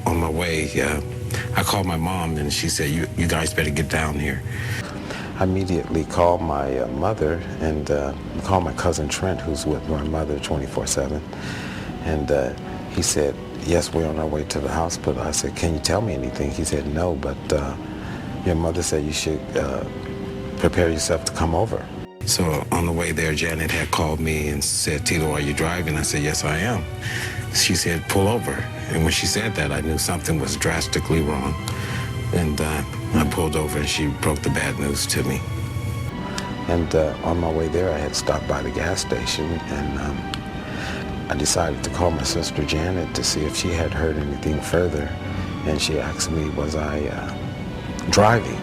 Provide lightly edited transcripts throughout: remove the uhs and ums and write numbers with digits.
On my way, I called my mom, and she said, you guys better get down here. I immediately called my mother and called my cousin Trent, who's with my mother 24/7. And he said, yes, we're on our way to the hospital. I said, can you tell me anything? He said, no, but your mother said you should prepare yourself to come over. So on the way there, Janet had called me and said, Tito, are you driving? I said, yes, I am. She said, pull over. And when she said that, I knew something was drastically wrong. And I pulled over, and she broke the bad news to me. And on my way there, I had stopped by the gas station, and I decided to call my sister Janet to see if she had heard anything further. And she asked me, was I driving?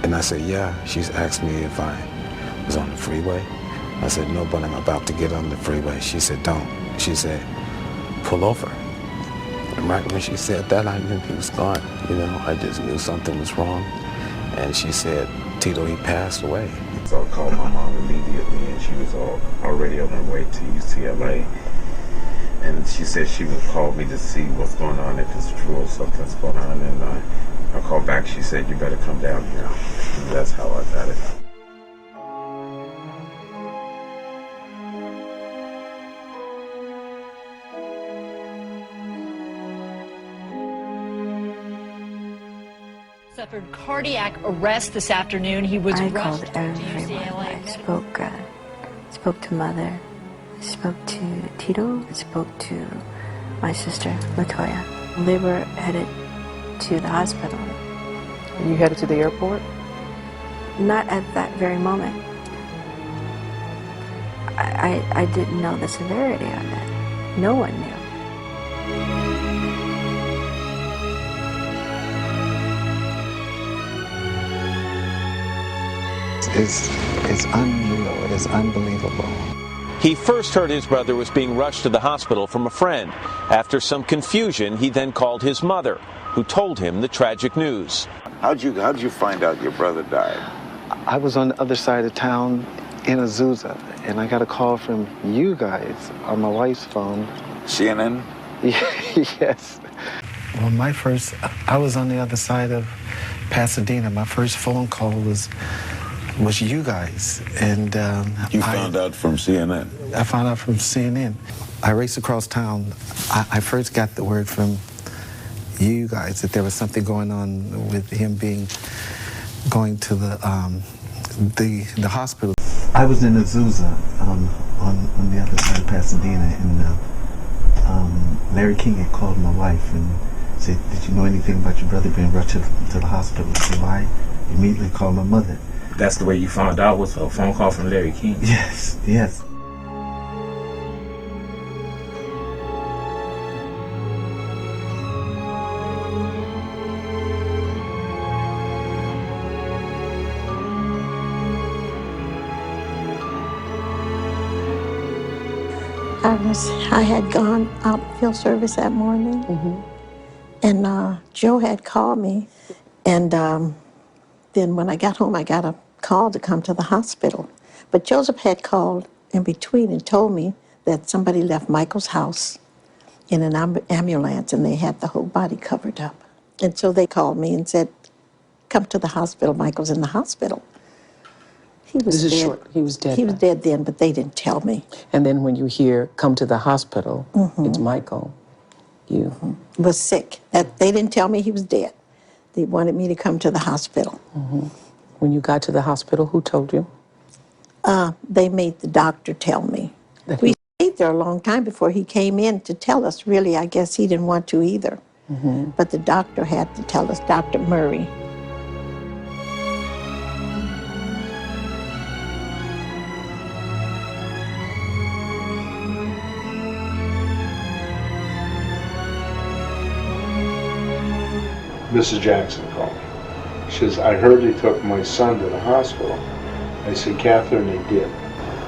And I said, yeah. She's asked me if I was on the freeway. I said, no, but I'm about to get on the freeway. She said, don't. She said, pull over. And right when she said that, I knew he was gone. You know, I just knew something was wrong. And she said, Tito, he passed away. So I called my mom immediately, and she was already on her way to UCLA. And she said she would call me to see what's going on, if it's true or something's going on. And I called back. She said, you better come down here. And that's how I got it. Suffered cardiac arrest this afternoon. He was I rushed called to everyone. UCLA. I spoke to Mother. I spoke to Tito. I spoke to my sister, Latoya. They were headed to the hospital. You headed to the airport? Not at that very moment. I didn't know the severity of it. No one knew. It's unreal. It is unbelievable. He first heard his brother was being rushed to the hospital from a friend. After some confusion, he then called his mother, who told him the tragic news. How'd you find out your brother died? I was on the other side of town in Azusa, and I got a call from you guys on my wife's phone. CNN? Yes. Well, I was on the other side of Pasadena. My first phone call was you guys, and You found out from CNN? I found out from CNN. I raced across town. I first got the word from you guys that there was something going on with him going to the hospital. I was in Azusa on the other side of Pasadena, and Larry King had called my wife and said, "Did you know anything about your brother being rushed to the hospital?" So I immediately called my mother. That's the way you found out, was a phone call from Larry King? Yes, yes. I had gone out field service that morning, and Joe had called me, and then when I got home, I got a call to come to the hospital. But Joseph had called in between and told me that somebody left Michael's house in an ambulance, and they had the whole body covered up. And so they called me and said, come to the hospital, Michael's in the hospital. He was dead. He was dead. He was dead then, but they didn't tell me. And then when you hear, come to the hospital, it's Michael. You was sick. They didn't tell me he was dead. They wanted me to come to the hospital. When you got to the hospital, who told you? They made the doctor tell me. We stayed there a long time before he came in to tell us. Really, I guess he didn't want to either. But the doctor had to tell us, Dr. Murray. Mrs. Jackson called me. She says, I heard they took my son to the hospital. I said, Catherine, they did.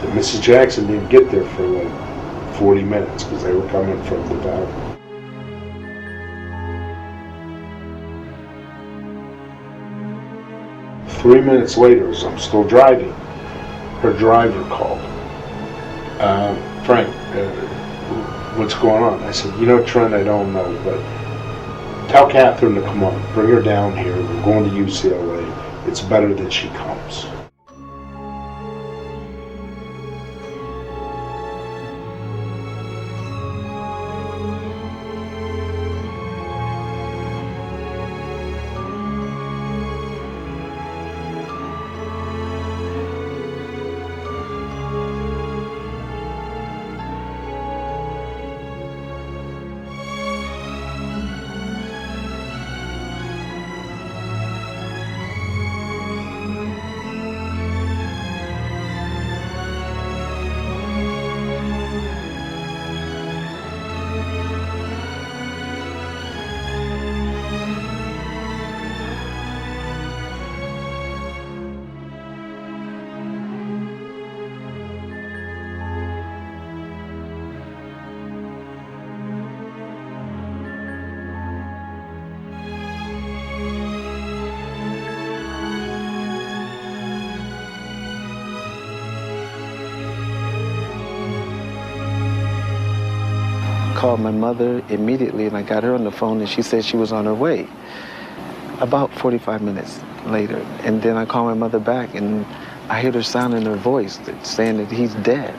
But Mrs. Jackson didn't get there for like 40 minutes because they were coming from the valley. Three minutes later, as I'm still driving, her driver called. Frank, what's going on? I said, you know, Trent, I don't know, but tell Catherine to come on. Bring her down here. We're going to UCLA. It's better that she comes. Called my mother immediately, and I got her on the phone, and she said she was on her way. About 45 minutes later, and then I called my mother back, and I heard her sound in her voice saying that he's dead.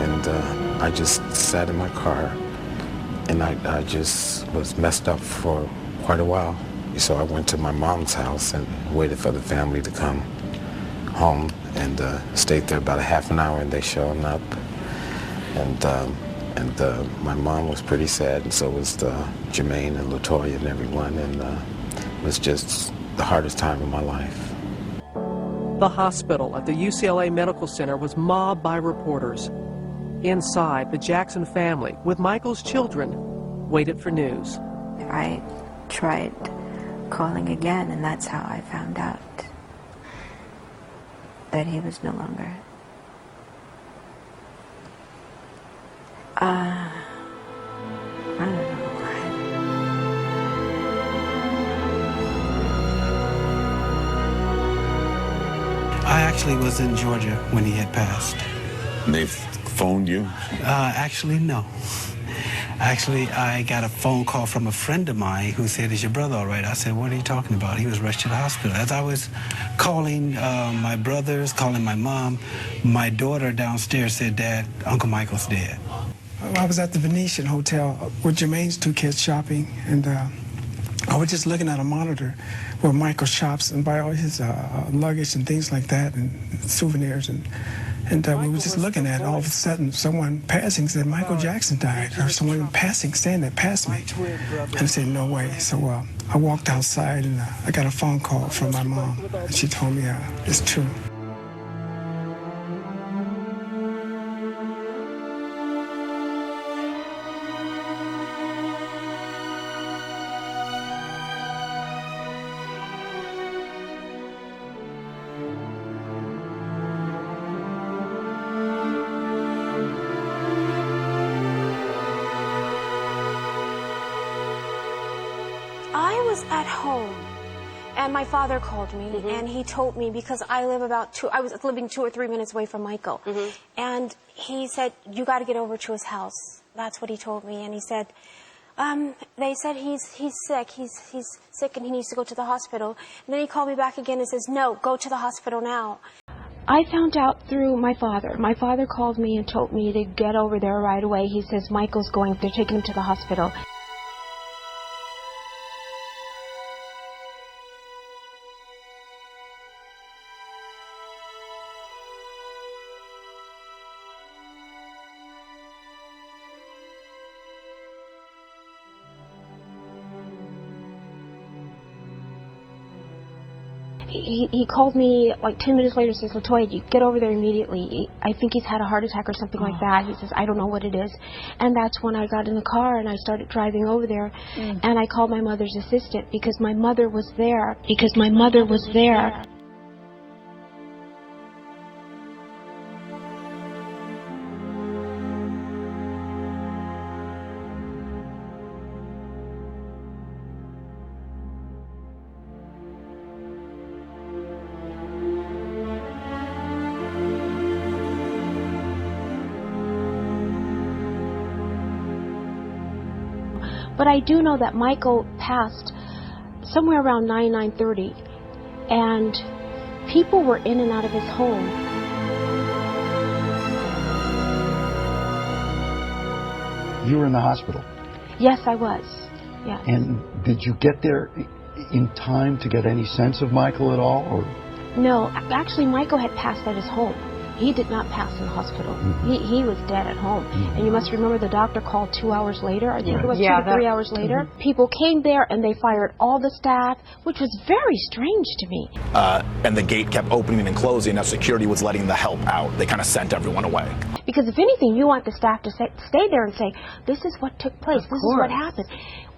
And I just sat in my car, and I just was messed up for quite a while. So I went to my mom's house and waited for the family to come home, and stayed there about a half an hour, and they showed up. And my mom was pretty sad, and so was Jermaine and LaToya and everyone, and it was just the hardest time of my life. The hospital at the UCLA Medical Center was mobbed by reporters. Inside, the Jackson family, with Michael's children, waited for news. I tried calling again, and that's how I found out that he was no longer. I don't know. I actually was in Georgia when he had passed. And they phoned you? Actually, no. Actually, I got a phone call from a friend of mine who said, is your brother all right? I said, what are you talking about? He was rushed to the hospital. As I was calling my brothers, calling my mom, my daughter downstairs said, Dad, Uncle Michael's dead. I was at the Venetian Hotel with Jermaine's two kids shopping, and I was just looking at a monitor where Michael shops and buy all his luggage and things like that, and souvenirs, and we were just looking at it. All of a sudden, someone passing said, Michael Jackson died, or someone passing, saying that passed me. And I said, no way. So I walked outside, and I got a phone call from my mom, and she told me it's true. I was at home, and my father called me, and he told me, because I live I was living 2 or 3 minutes away from Michael, and he said, you got to get over to his house. That's what he told me, and he said, they said he's sick, he's sick and he needs to go to the hospital. And then he called me back again and says, no, go to the hospital now. I found out through my father. My father called me and told me to get over there right away. He says, Michael's going, they're taking him to the hospital. He called me like 10 minutes later and says, Latoya, you get over there immediately. I think he's had a heart attack or something like that. He says, I don't know what it is. And that's when I got in the car and I started driving over there. And I called my mother's assistant because my mother was there. But I do know that Michael passed somewhere around 9:30, and people were in and out of his home. You were in the hospital. Yes, I was. Yeah. And did you get there in time to get any sense of Michael at all? Or? No, actually, Michael had passed at his home. He did not pass in the hospital. He was dead at home. And you must remember the doctor called 2 hours later. I think it was 2 to 3 hours later. People came there and they fired all the staff, which was very strange to me. And the gate kept opening and closing as security was letting the help out. They kind of sent everyone away. Because if anything, you want the staff to stay there and say, this is what took place. This is what happened.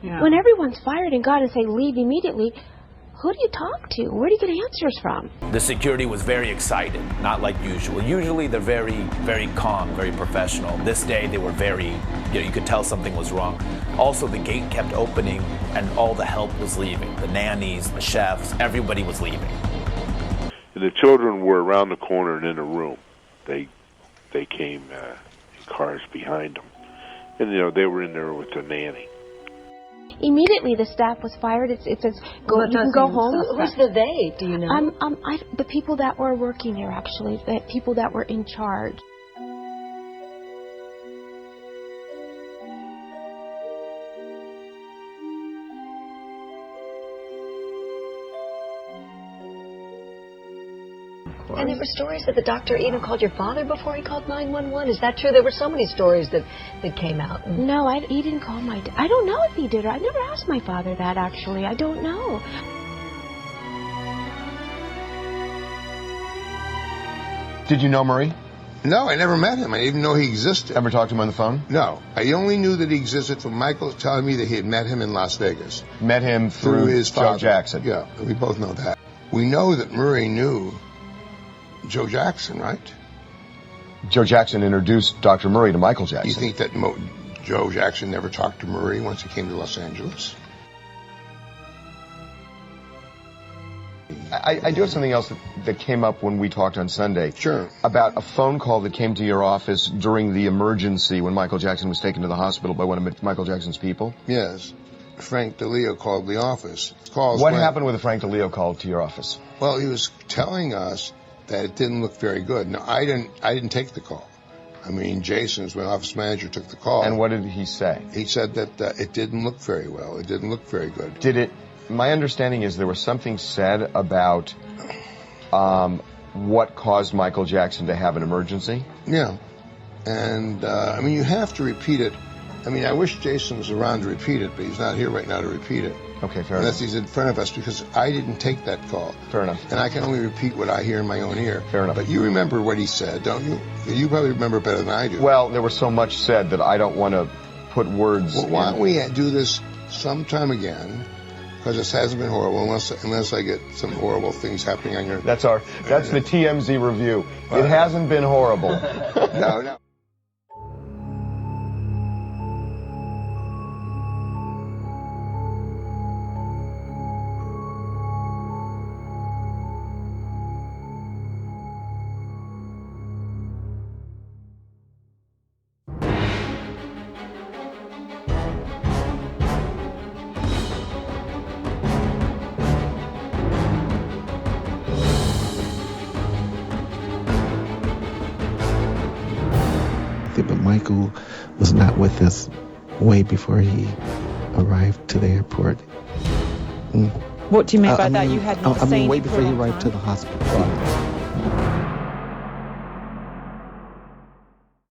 Yeah. When everyone's fired and gone and say, leave immediately, who do you talk to? Where do you get answers from? The security was very excited, not like usual. Usually they're very, very calm, very professional. This day they were very, you could tell something was wrong. Also, the gate kept opening and all the help was leaving. The nannies, the chefs, everybody was leaving. And the children were around the corner and in a room. They came in cars behind them. And, they were in there with the nanny. Immediately, the staff was fired. It says, you can go home. Who's the they? Do you know? The people that were working there, actually, the people that were in charge. And there were stories that the doctor even called your father before he called 911. Is that true? There were so many stories that came out. No, he didn't call my dad. I don't know if he did. I never asked my father that, actually. I don't know. Did you know Murray? No, I never met him. I didn't even know he existed. Ever talked to him on the phone? No. I only knew that he existed from Michael telling me that he had met him in Las Vegas. Met him through his father. Joe Jackson? Yeah, we both know that. We know that Murray knew Joe Jackson, right? Joe Jackson introduced Dr. Murray to Michael Jackson. You think that Joe Jackson never talked to Murray once he came to Los Angeles? I do have something else that came up when we talked on Sunday. Sure. About a phone call that came to your office during the emergency when Michael Jackson was taken to the hospital by one of Michael Jackson's people? Yes. Frank DeLeo called the office. What happened with Frank DeLeo called to your office? Well, he was telling us that it didn't look very good. Now, I didn't take the call. I mean, Jason, as my office manager, took the call. And what did he say? He said that it didn't look very well. It didn't look very good. My understanding is there was something said about what caused Michael Jackson to have an emergency? Yeah. And, I mean, you have to repeat it. I mean, I wish Jason was around to repeat it, but he's not here right now to repeat it. Okay, fair Unless enough. he's in front of us, because I didn't take that call. Fair enough. And I can only repeat what I hear in my own ear. Fair enough. But you remember what he said, don't you? You probably remember better than I do. Well, there was so much said that I don't want to put words Well, why don't we do this sometime again? Because this hasn't been horrible, unless I get some horrible things happening on your... That's the TMZ review. It hasn't been horrible. No. there, but Michael was not with us way before he arrived to the airport. What do you mean by that? You had not seen way him before he for a long arrived to time? the hospital.